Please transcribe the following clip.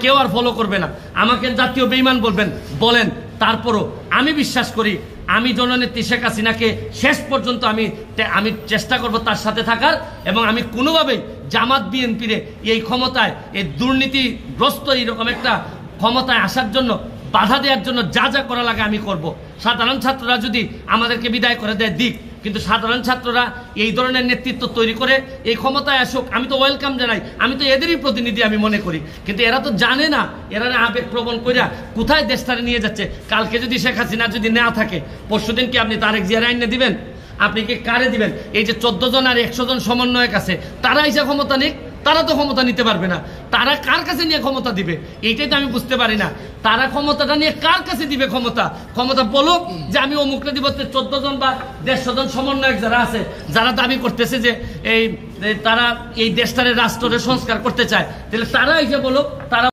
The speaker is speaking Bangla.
কেউ আর ফলো করবে না, আমাকে জাতীয় বেঈমান বলবেন বলেন, তারপরও আমি বিশ্বাস করি আমি জননেত্রী শেখ হাসিনাকে শেষ পর্যন্ত আমি চেষ্টা করব তার সাথে থাকার, এবং আমি কোনোভাবেই জামাত বিএনপির এই ক্ষমতায়, এই দুর্নীতিগ্রস্ত এইরকম একটা ক্ষমতায় আসার জন্য বাধা দেওয়ার জন্য যা যা করা লাগে আমি করব। সাধারণ ছাত্ররা যদি আমাদেরকে বিদায় করে দেয় দিক, কিন্তু সাধারণ ছাত্ররা এই ধরনের নেতৃত্ব তৈরি করে এই ক্ষমতায় আসুক, আমি তো ওয়েলকাম জানাই, আমি তো এদেরই প্রতিনিধি আমি মনে করি। কিন্তু এরা তো জানে না, এরা আবেগ প্রবণ কইরা কোথায় দেশটারে নিয়ে যাচ্ছে। কালকে যদি শেখ হাসিনা যদি না থাকে, পরশুদিন কি আপনি তারেক জিয়ার আইনে দিবেন? আপনি কি কারে দিবেন? এই যে 14 জন আর 100 জন সমন্বয়ক আছে, তারা এসে ক্ষমতা নিক, তারা তো ক্ষমতা নিতে পারবে না। তারা কার কাছে নিয়ে ক্ষমতা দিবে এইটাই তো আমি বুঝতে পারি না। তারা ক্ষমতাটা নিয়ে কার কাছে দিবে ক্ষমতা বলুক যে আমি অমুকটা দিব। 14 জন বা 150 জন সমন্বয়ক যারা আছে, যারা দাবি করতেছে যে তারা এই দেশটারে রাষ্ট্রের সংস্কার করতে চায়, তাহলে তারা এসে বলুক তারা